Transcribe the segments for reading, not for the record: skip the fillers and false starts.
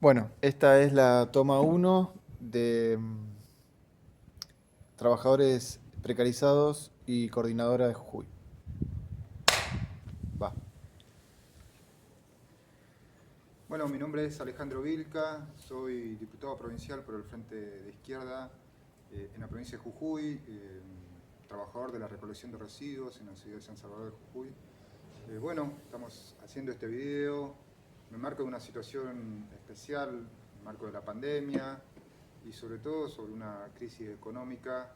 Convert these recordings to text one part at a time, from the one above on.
Bueno, esta es la toma uno de trabajadores precarizados y coordinadora de Jujuy. Va. Bueno, mi nombre es Alejandro Vilca, soy diputado provincial por el Frente de Izquierda en la provincia de Jujuy, trabajador de la recolección de residuos en la ciudad de San Salvador de Jujuy. Bueno, estamos haciendo este video, me marco de una situación especial, me marco de la pandemia y sobre todo sobre una crisis económica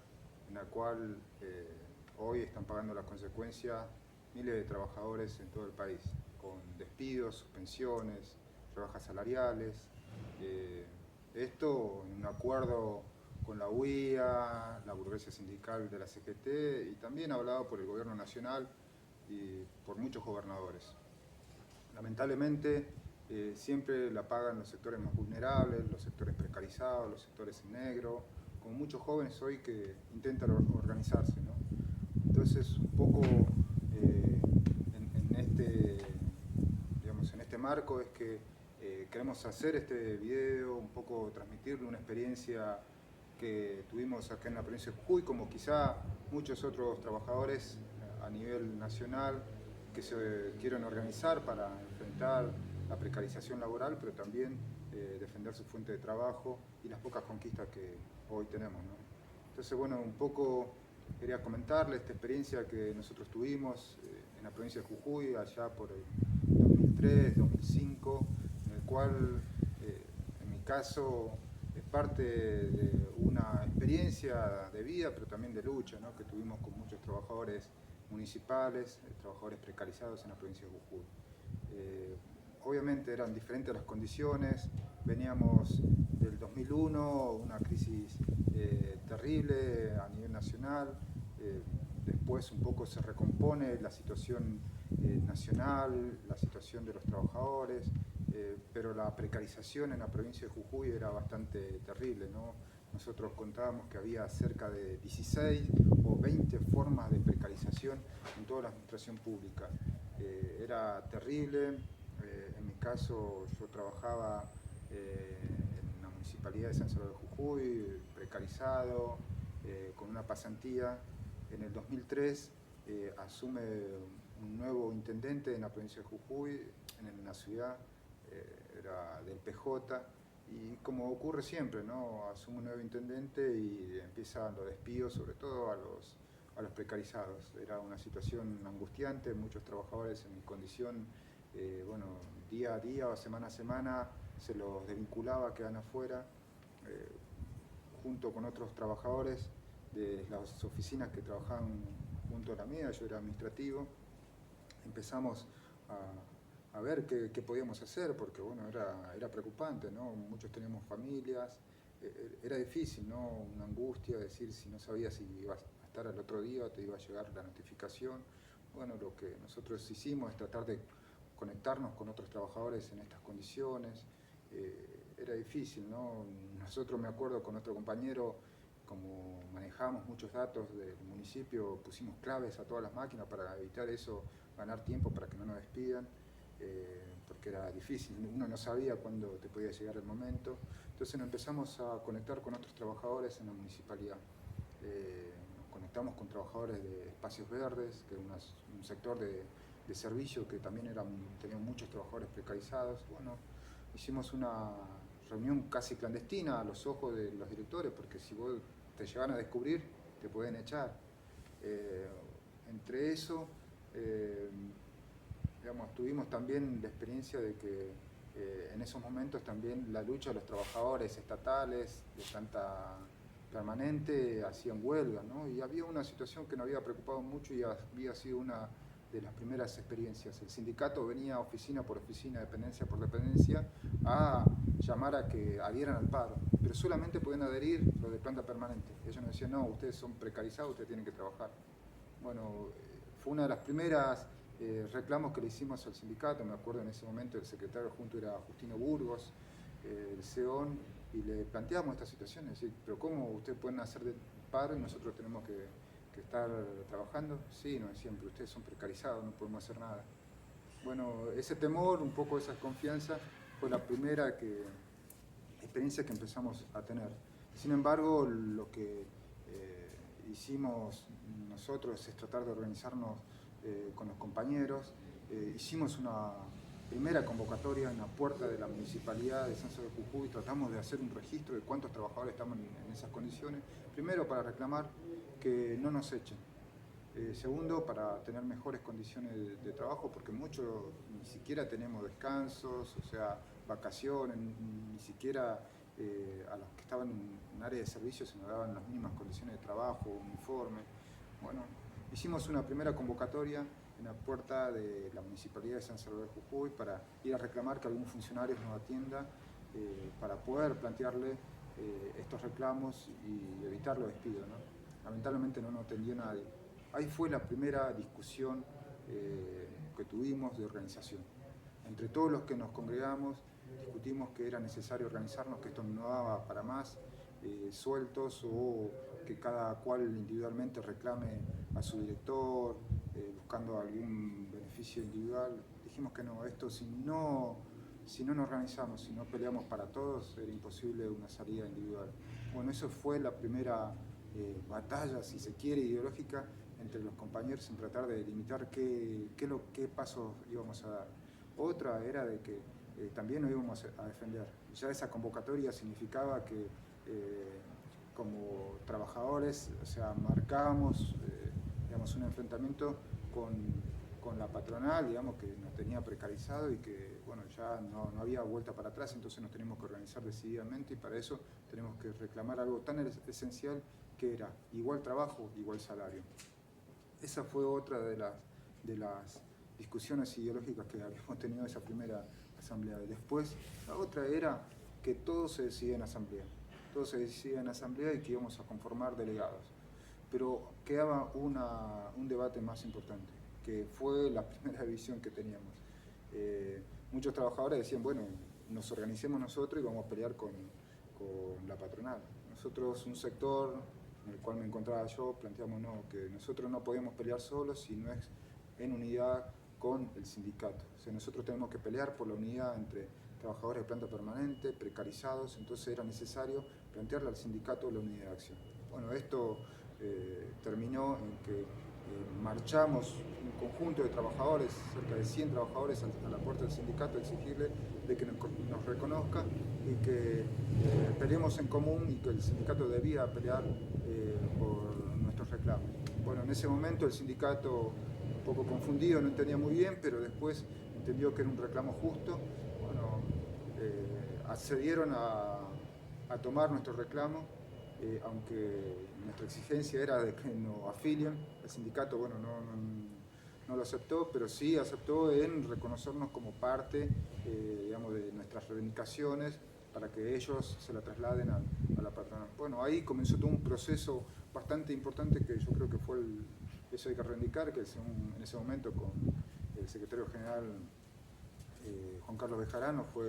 en la cual hoy están pagando las consecuencias miles de trabajadores en todo el país, con despidos, suspensiones, rebajas salariales. Eh, Esto en un acuerdo con la UIA, la burguesía sindical de la CGT y también hablado por el gobierno nacional y por muchos gobernadores. Lamentablemente siempre la pagan los sectores más vulnerables, los sectores precarizados, los sectores en negro, como muchos jóvenes hoy que intentan organizarse, ¿no? Entonces, un poco en este, digamos, en este marco es que queremos hacer este video, un poco transmitirle una experiencia que tuvimos acá en la provincia de Jujuy, como quizá muchos otros trabajadores a nivel nacional que se quieren organizar para enfrentar la precarización laboral, pero también defender su fuente de trabajo y las pocas conquistas que hoy tenemos, ¿no? Entonces, bueno, un poco quería comentarles esta experiencia que nosotros tuvimos en la provincia de Jujuy, allá por el 2003, 2005, en el cual, en mi caso, es parte de una experiencia de vida, pero también de lucha, ¿no?, que tuvimos con muchos trabajadores municipales, trabajadores precarizados en la provincia de Jujuy. Obviamente eran diferentes las condiciones, veníamos del 2001, una crisis terrible a nivel nacional, después un poco se recompone la situación nacional, la situación de los trabajadores, pero la precarización en la provincia de Jujuy era bastante terrible, ¿no? Nosotros contábamos que había cerca de 16 o 20 formas de precarización en toda la administración pública. Era terrible. En mi caso, yo trabajaba en la municipalidad de San Salvador de Jujuy, precarizado, con una pasantía. En el 2003 asume un nuevo intendente en la provincia de Jujuy, en la ciudad, era del PJ, y como ocurre siempre, ¿no?, asume un nuevo intendente y empiezan los despidos, sobre todo a los precarizados. Era una situación angustiante, muchos trabajadores en mi condición, bueno, día a día o semana a semana se los desvinculaba, quedan afuera, eh, junto con otros trabajadores de las oficinas que trabajaban junto a la mía, yo era administrativo. Empezamos a ver qué podíamos hacer, porque bueno, era preocupante, ¿no? Muchos teníamos familias, era difícil, ¿no? Una angustia, decir si no sabías si ibas a estar al otro día o te iba a llegar la notificación. Bueno, lo que nosotros hicimos es tratar de conectarnos con otros trabajadores en estas condiciones. Era difícil, ¿no? Nosotros, me acuerdo, con otro compañero, como manejamos muchos datos del municipio, pusimos claves a todas las máquinas para evitar eso, ganar tiempo para que no nos despidan, porque era difícil, uno no sabía cuándo te podía llegar el momento. Entonces nos empezamos a conectar con otros trabajadores en la municipalidad. Nos conectamos con trabajadores de espacios verdes, que era un sector de servicio que también tenían muchos trabajadores precarizados. Bueno, hicimos una reunión casi clandestina a los ojos de los directores, porque si vos te llegan a descubrir, te pueden echar. Entre eso, digamos, tuvimos también la experiencia de que en esos momentos también la lucha de los trabajadores estatales de planta permanente hacían huelga, ¿no? Y había una situación que nos había preocupado mucho y había sido una de las primeras experiencias. El sindicato venía oficina por oficina, dependencia por dependencia, a llamar a que adhieran al paro, pero solamente podían adherir los de planta permanente. Ellos nos decían, no, ustedes son precarizados, ustedes tienen que trabajar. Bueno, fue una de las primeras reclamos que le hicimos al sindicato. Me acuerdo en ese momento el secretario junto era Justino Burgos, el CEON, y le planteamos esta situación, es decir, pero ¿cómo ustedes pueden hacer de paro y nosotros tenemos que estar trabajando? Sí, nos decían, pero ustedes son precarizados, no podemos hacer nada. Bueno, ese temor, un poco esa desconfianza, fue la primera que experiencia que empezamos a tener. Sin embargo, lo que hicimos nosotros es tratar de organizarnos con los compañeros. Hicimos una primera convocatoria en la puerta de la Municipalidad de San Salvador de Jujuy. Tratamos de hacer un registro de cuántos trabajadores estamos en esas condiciones. Primero, para reclamar que no nos echen. Segundo, para tener mejores condiciones de trabajo, porque muchos ni siquiera tenemos descansos, o sea, vacaciones, ni siquiera a los que estaban en área de servicio se nos daban las mismas condiciones de trabajo, uniforme. Bueno, hicimos una primera convocatoria en la puerta de la Municipalidad de San Salvador de Jujuy para ir a reclamar que algún funcionario nos atienda para poder plantearle estos reclamos y evitar los despidos, ¿no? Lamentablemente no nos atendió nadie. Ahí fue la primera discusión que tuvimos de organización. Entre todos los que nos congregamos, discutimos que era necesario organizarnos, que esto no daba para más, sueltos o que cada cual individualmente reclame a su director, buscando algún beneficio individual. Dijimos que no, esto si no nos organizamos, si no peleamos para todos, era imposible una salida individual. Bueno, eso fue la primera batalla, si se quiere, ideológica entre los compañeros en tratar de delimitar qué pasos íbamos a dar. Otra era de que también nos íbamos a defender. Ya esa convocatoria significaba que como trabajadores, o sea, marcábamos digamos, un enfrentamiento con la patronal, digamos, que nos tenía precarizado y que bueno, ya no había vuelta para atrás, entonces nos teníamos que organizar decididamente y para eso tenemos que reclamar algo tan esencial que era igual trabajo, igual salario. Esa fue otra de las discusiones ideológicas que habíamos tenido en esa primera asamblea. Después, la otra era que todo se decide en asamblea. Todo se decide en asamblea y que íbamos a conformar delegados. Pero quedaba un debate más importante, que fue la primera visión que teníamos. Muchos trabajadores decían, bueno, nos organicemos nosotros y vamos a pelear con la patronal. Nosotros, un sector en el cual me encontraba yo, planteamos no, que nosotros no podemos pelear solos si no es en unidad con el sindicato. O sea, nosotros tenemos que pelear por la unidad entre trabajadores de planta permanente, precarizados, entonces era necesario plantearle al sindicato la unidad de acción. Bueno, esto terminó en que marchamos un conjunto de trabajadores, cerca de 100 trabajadores a la puerta del sindicato a exigirle de que nos reconozca y que peleemos en común y que el sindicato debía pelear por nuestros reclamos. Bueno, en ese momento el sindicato, un poco confundido, no entendía muy bien, pero después entendió que era un reclamo justo. Bueno, accedieron a tomar nuestro reclamo, aunque nuestra exigencia era de que nos afilien. El sindicato, bueno, no lo aceptó, pero sí aceptó en reconocernos como parte, digamos, de nuestras reivindicaciones para que ellos se la trasladen a la patronal. Bueno, ahí comenzó todo un proceso bastante importante que yo creo que fue eso hay que reivindicar, que en ese momento con el secretario general Juan Carlos Bejarano fue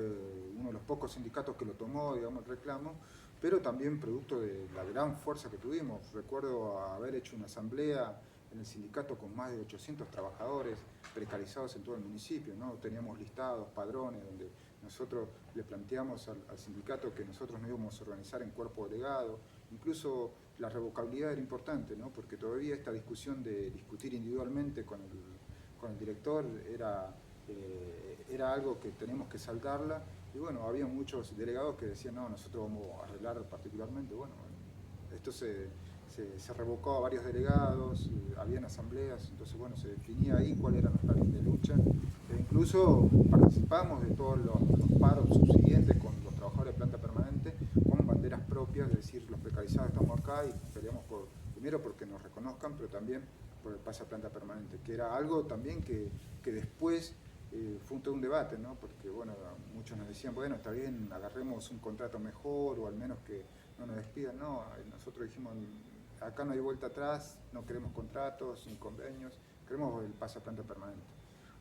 uno de los pocos sindicatos que lo tomó, digamos, el reclamo, pero también producto de la gran fuerza que tuvimos. Recuerdo haber hecho una asamblea en el sindicato con más de 800 trabajadores precarizados en todo el municipio, ¿no? Teníamos listados, padrones, donde nosotros le planteamos al sindicato que nosotros nos íbamos a organizar en cuerpo delegado. Incluso la revocabilidad era importante, ¿no? Porque todavía esta discusión de discutir individualmente con el director era algo que teníamos que saltarla. Y bueno, había muchos delegados que decían, no, nosotros vamos a arreglar particularmente. Bueno, esto se revocó a varios delegados, habían asambleas, entonces bueno, se definía ahí cuál era nuestra línea de lucha. Incluso participamos de todos los paros subsiguientes con los trabajadores de planta permanente, con banderas propias, es decir, los precarizados estamos acá y peleamos primero porque nos reconozcan, pero también por el pase a planta permanente, que era algo también que después fue todo un debate, ¿no? Porque bueno, muchos nos decían, bueno, está bien, agarremos un contrato mejor o al menos que no nos despidan. No, nosotros dijimos, acá no hay vuelta atrás, no queremos contratos ni convenios, queremos el pase a planta permanente.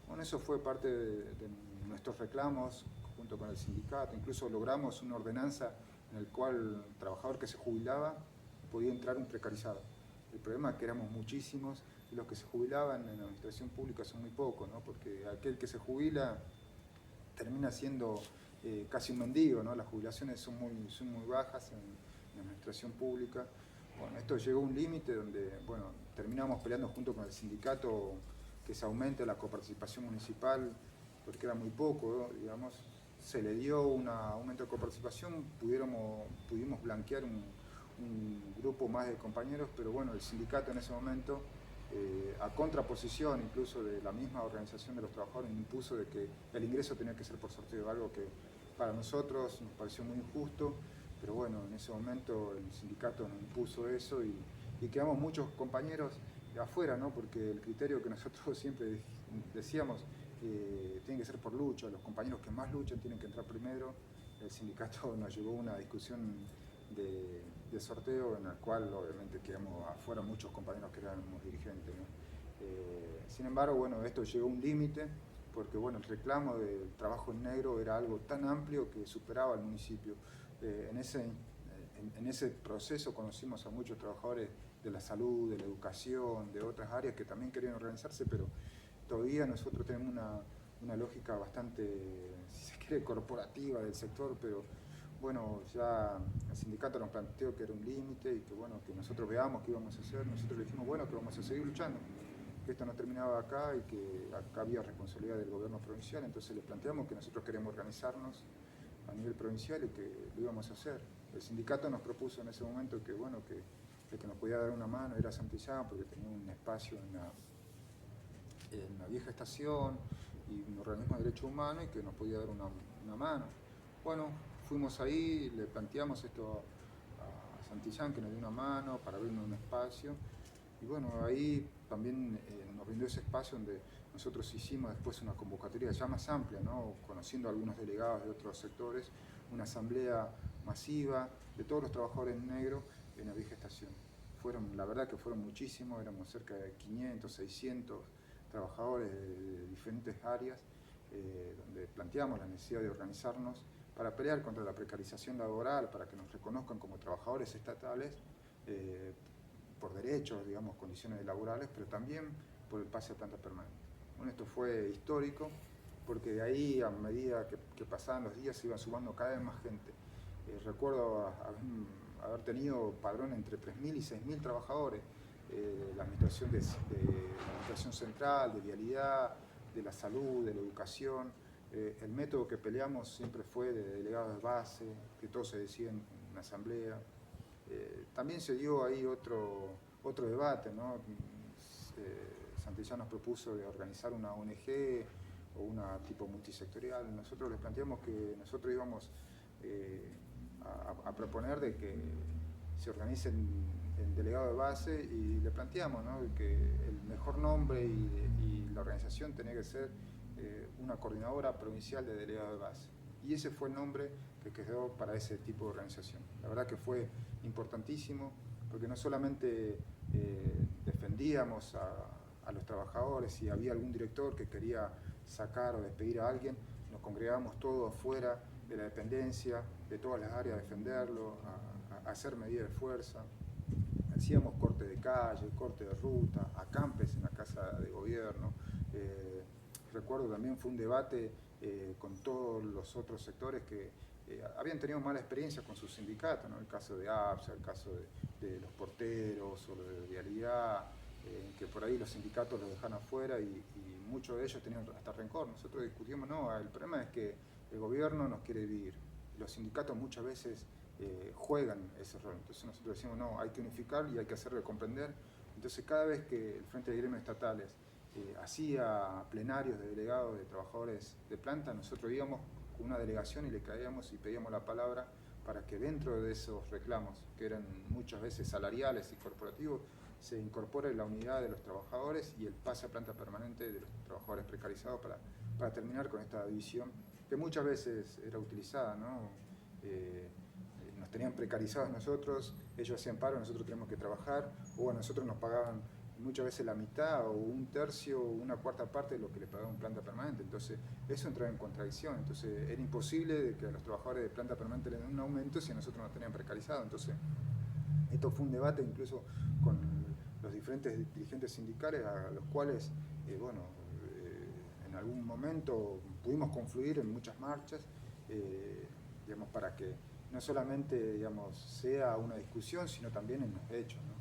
Bueno, eso fue parte de nuestros reclamos junto con el sindicato. Incluso logramos una ordenanza en la cual el trabajador que se jubilaba podía entrar un precarizado. El problema es que éramos muchísimos y los que se jubilaban en la administración pública son muy pocos, ¿no? Porque aquel que se jubila termina siendo casi un mendigo, ¿no? Las jubilaciones son muy bajas en la administración pública. Bueno, esto llegó a un límite donde, bueno, terminamos peleando junto con el sindicato que se aumente la coparticipación municipal, porque era muy poco, ¿no? Digamos, se le dio un aumento de coparticipación, pudimos blanquear un grupo más de compañeros, pero bueno, el sindicato en ese momento, a contraposición incluso de la misma organización de los trabajadores, impuso de que el ingreso tenía que ser por sorteo, algo que para nosotros nos pareció muy injusto, pero bueno, en ese momento el sindicato nos impuso eso y quedamos muchos compañeros afuera, ¿no? Porque el criterio que nosotros siempre decíamos tiene que ser por lucha, los compañeros que más luchan tienen que entrar primero. El sindicato nos llevó a una discusión de sorteo en la cual obviamente quedamos afuera muchos compañeros que éramos dirigentes, ¿no? Sin embargo, bueno, esto llegó a un límite porque bueno, el reclamo del trabajo en negro era algo tan amplio que superaba al municipio. En ese proceso conocimos a muchos trabajadores de la salud, de la educación, de otras áreas que también querían organizarse, pero todavía nosotros tenemos una lógica bastante, si se quiere, corporativa del sector, pero bueno, ya el sindicato nos planteó que era un límite y que bueno, que nosotros veamos qué íbamos a hacer. Nosotros le dijimos, bueno, que vamos a seguir luchando, que esto no terminaba acá y que acá había responsabilidad del gobierno provincial, entonces le planteamos que nosotros queremos organizarnos a nivel provincial y que lo íbamos a hacer. El sindicato nos propuso en ese momento que bueno, que el que nos podía dar una mano era Santillán, porque tenía un espacio en la vieja estación y un organismo de derechos humanos y que nos podía dar una mano. Bueno, fuimos ahí, le planteamos esto a Santillán, que nos dio una mano para abrirnos un espacio. Y bueno, ahí también nos brindó ese espacio donde nosotros hicimos después una convocatoria ya más amplia, ¿no? Conociendo a algunos delegados de otros sectores, una asamblea masiva de todos los trabajadores negros en la vieja estación. La verdad que fueron muchísimos, éramos cerca de 500, 600 trabajadores de diferentes áreas, donde planteamos la necesidad de organizarnos para pelear contra la precarización laboral, para que nos reconozcan como trabajadores estatales, por derechos, digamos, condiciones laborales, pero también por el pase a planta permanente. Bueno, esto fue histórico, porque de ahí, a medida que pasaban los días, se iban sumando cada vez más gente. Recuerdo haber tenido padrón entre 3.000 y 6.000 trabajadores, la administración la administración central, de vialidad, de la salud, de la educación. El método que peleamos siempre fue de delegados de base, que todo se decía en una asamblea. También se dio ahí otro debate, ¿no? Santillán nos propuso de organizar una ONG o una tipo multisectorial. Nosotros les planteamos que nosotros íbamos a proponer de que se organicen el delegado de base y le planteamos, ¿no?, que el mejor nombre y la organización tenía que ser una coordinadora provincial de delegado de base. Y ese fue el nombre que quedó para ese tipo de organización. La verdad que fue importantísimo porque no solamente defendíamos a los trabajadores, si había algún director que quería sacar o despedir a alguien, nos congregábamos todos afuera de la dependencia, de todas las áreas a defenderlo, a hacer medidas de fuerza. Hacíamos corte de calle, corte de ruta, acampes en la casa de gobierno. Recuerdo también fue un debate con todos los otros sectores que habían tenido mala experiencia con sus sindicatos, ¿no? El caso de APSA, el caso de los porteros o de vialidad, que por ahí los sindicatos los dejan afuera y muchos de ellos tenían hasta rencor. Nosotros discutimos, no, el problema es que el gobierno nos quiere dividir. Los sindicatos muchas veces juegan ese rol. Entonces nosotros decimos, no, hay que unificar y hay que hacerlo comprender. Entonces cada vez que el Frente de Gremios Estatales hacía plenarios de delegados de trabajadores de planta, nosotros íbamos con una delegación y le caíamos y pedíamos la palabra para que dentro de esos reclamos, que eran muchas veces salariales y corporativos, se incorpore la unidad de los trabajadores y el pase a planta permanente de los trabajadores precarizados para terminar con esta división que muchas veces era utilizada, ¿no? Nos tenían precarizados nosotros, ellos hacían paro, nosotros teníamos que trabajar, o a nosotros nos pagaban muchas veces la mitad o un tercio o una cuarta parte de lo que le pagaba un planta permanente. Entonces eso entraba en contradicción. Entonces era imposible de que a los trabajadores de planta permanente les den un aumento si a nosotros nos tenían precarizados. Entonces esto fue un debate incluso con los diferentes dirigentes sindicales a los cuales, en algún momento pudimos confluir en muchas marchas digamos, para que no solamente, digamos, sea una discusión, sino también en los hechos, ¿no?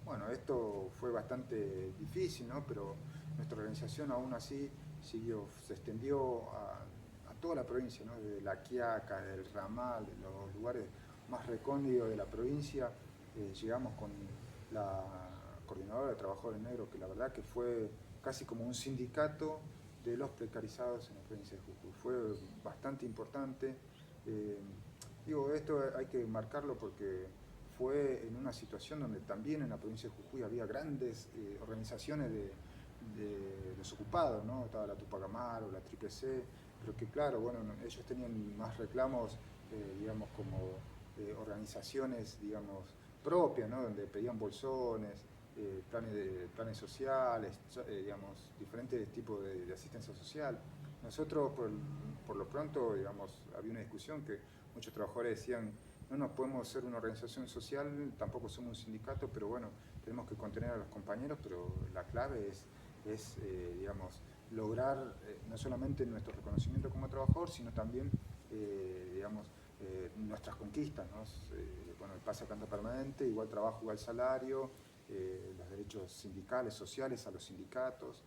Bueno, esto fue bastante difícil, ¿no? Pero nuestra organización aún así siguió, se extendió a toda la provincia, ¿no? Desde La Quiaca, del Ramal, de los lugares más recónditos de la provincia, llegamos con la coordinadora de trabajadores negros, que la verdad que fue casi como un sindicato de los precarizados en la provincia de Jujuy. Fue bastante importante. Digo, esto hay que marcarlo porque fue en una situación donde también en la provincia de Jujuy había grandes organizaciones de los ocupados, ¿no? Estaba la Tupac Amaru, la Triple C, pero que claro, bueno, ellos tenían más reclamos, digamos, como organizaciones, digamos, propias, ¿no? Donde pedían bolsones, planes sociales, digamos, diferentes tipos de asistencia social. Nosotros, por lo pronto, digamos, había una discusión que muchos trabajadores decían, no nos podemos ser una organización social, tampoco somos un sindicato, pero bueno, tenemos que contener a los compañeros, pero la clave es digamos, lograr no solamente nuestro reconocimiento como trabajador, sino también, digamos, nuestras conquistas, ¿no? Bueno, el pase a planta permanente, igual trabajo, igual salario, los derechos sindicales, sociales a los sindicatos,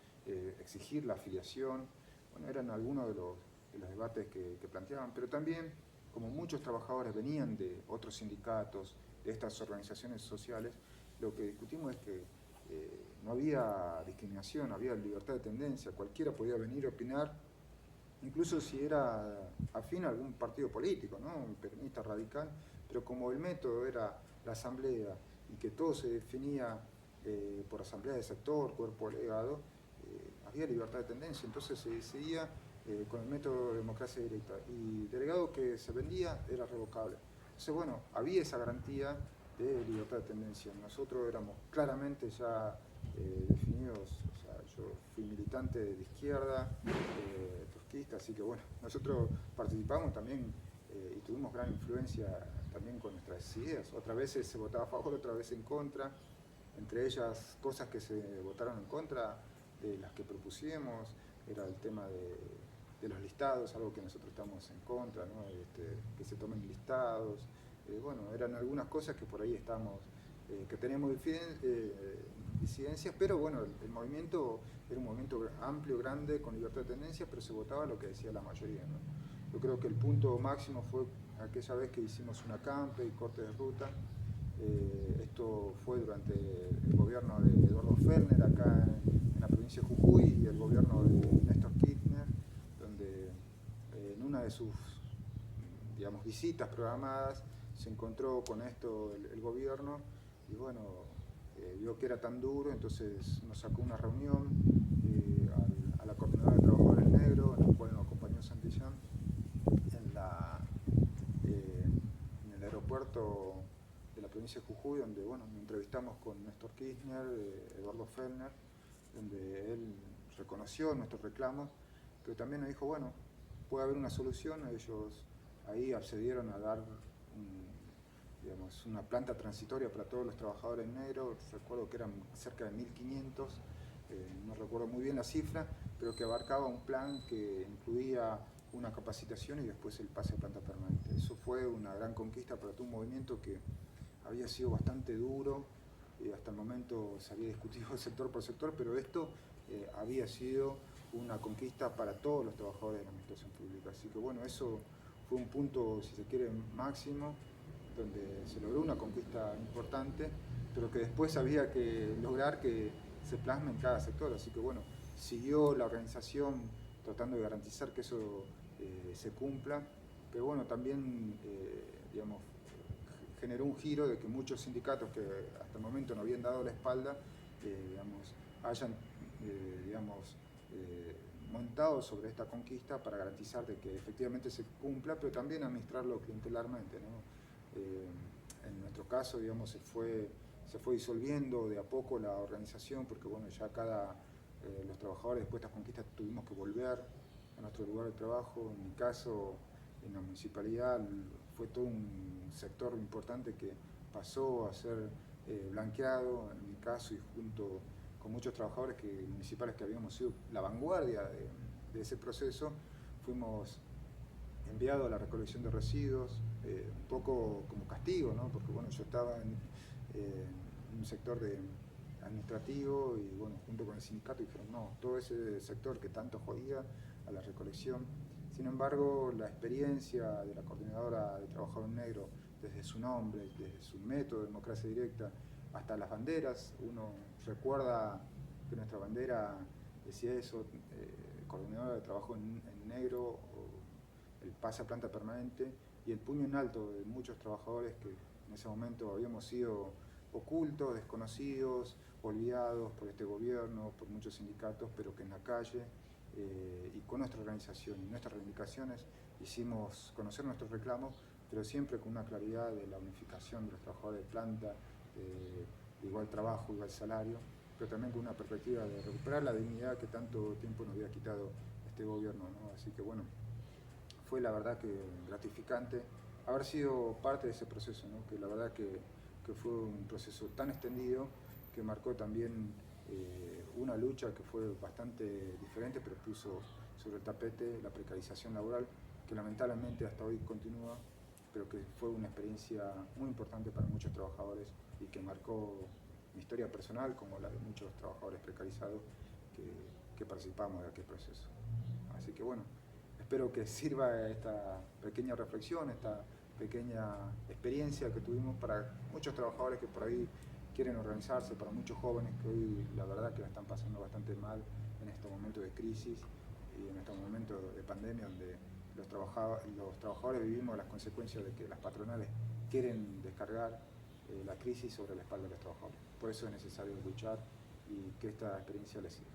exigir la afiliación. Bueno, eran algunos de los debates que planteaban, pero también, como muchos trabajadores venían de otros sindicatos, de estas organizaciones sociales, lo que discutimos es que no había discriminación, había libertad de tendencia, cualquiera podía venir a opinar, incluso si era afín a algún partido político, ¿no? Un peronista radical, pero como el método era la asamblea y que todo se definía por asamblea de sector, cuerpo delegado, había libertad de tendencia, entonces se decidía con el método de democracia directa, y delegado que se vendía era revocable. Entonces, bueno, había esa garantía de libertad de tendencia. Nosotros éramos claramente ya definidos, o sea, yo fui militante de izquierda, trotskista, así que bueno, nosotros participamos también y tuvimos gran influencia también con nuestras ideas. Otras veces se votaba a favor, otras veces en contra, entre ellas cosas que se votaron en contra de las que propusimos, era el tema de los listados, algo que nosotros estamos en contra, ¿no? Que se tomen listados. Bueno, eran algunas cosas que por ahí estamos, que teníamos disidencias, pero bueno, el movimiento era un movimiento amplio, grande, con libertad de tendencia, pero se votaba lo que decía la mayoría, ¿no? Yo creo que el punto máximo fue aquella vez que hicimos una acampe y corte de ruta. Esto fue durante el gobierno de Eduardo Fellner acá en la provincia de Jujuy y el gobierno de Néstor Kirchner, donde en una de sus, digamos, visitas programadas se encontró con esto el gobierno y bueno, vio que era tan duro, entonces nos sacó una reunión a la coordinadora de trabajadores negros, en la cual nos acompañó Santillán, en el aeropuerto de la provincia de Jujuy, donde bueno, nos entrevistamos con Néstor Kirchner, Eduardo Fellner, donde él reconoció nuestros reclamos, pero también nos dijo, bueno, puede haber una solución. Ellos ahí accedieron a dar digamos, una planta transitoria para todos los trabajadores negros, recuerdo que eran cerca de 1.500, no recuerdo muy bien la cifra, pero que abarcaba un plan que incluía una capacitación y después el pase a planta permanente. Eso fue una gran conquista para todo un movimiento que había sido bastante duro, hasta el momento se había discutido sector por sector, pero esto había sido una conquista para todos los trabajadores de la administración pública. Así que bueno, eso fue un punto, si se quiere, máximo, donde se logró una conquista importante, pero que después había que lograr que se plasme en cada sector. Así que bueno, siguió la organización tratando de garantizar que eso se cumpla, pero bueno, también, digamos, generó un giro de que muchos sindicatos que hasta el momento no habían dado la espalda, digamos, hayan, digamos, montado sobre esta conquista para garantizar de que efectivamente se cumpla, pero también administrarlo clientelarmente, ¿no? En nuestro caso, digamos, se fue disolviendo de a poco la organización, porque bueno, ya los trabajadores después de estas conquistas tuvimos que volver a nuestro lugar de trabajo. En mi caso, en la municipalidad, fue todo un sector importante que pasó a ser blanqueado, en mi caso, y junto con muchos trabajadores municipales que habíamos sido la vanguardia de ese proceso, fuimos enviado a la recolección de residuos, un poco como castigo, ¿no? Porque bueno, yo estaba en un sector administrativo y bueno, junto con el sindicato dijeron no, todo ese sector que tanto jodía a la recolección. Sin embargo, la experiencia de la coordinadora de trabajo en negro, desde su nombre, desde su método de democracia directa, hasta las banderas, uno recuerda que nuestra bandera decía eso, coordinadora de trabajo en negro, el pase a planta permanente y el puño en alto de muchos trabajadores que en ese momento habíamos sido ocultos, desconocidos, olvidados por este gobierno, por muchos sindicatos, pero que en la calle y con nuestra organización y nuestras reivindicaciones hicimos conocer nuestros reclamos, pero siempre con una claridad de la unificación de los trabajadores de planta, igual trabajo, igual salario, pero también con una perspectiva de recuperar la dignidad que tanto tiempo nos había quitado este gobierno, ¿no? Así que bueno, fue la verdad que gratificante haber sido parte de ese proceso, ¿no? Que la verdad que fue un proceso tan extendido que marcó también una lucha que fue bastante diferente, pero puso sobre el tapete la precarización laboral, que lamentablemente hasta hoy continúa, pero que fue una experiencia muy importante para muchos trabajadores y que marcó mi historia personal como la de muchos trabajadores precarizados que participamos de aquel proceso. Así que bueno, espero que sirva esta pequeña reflexión, esta pequeña experiencia que tuvimos para muchos trabajadores que por ahí quieren organizarse, para muchos jóvenes que hoy la verdad que la están pasando bastante mal en estos momentos de crisis y en estos momentos de pandemia donde los trabajadores vivimos las consecuencias de que las patronales quieren descargar la crisis sobre la espalda de los trabajadores. Por eso es necesario luchar y que esta experiencia les sirva.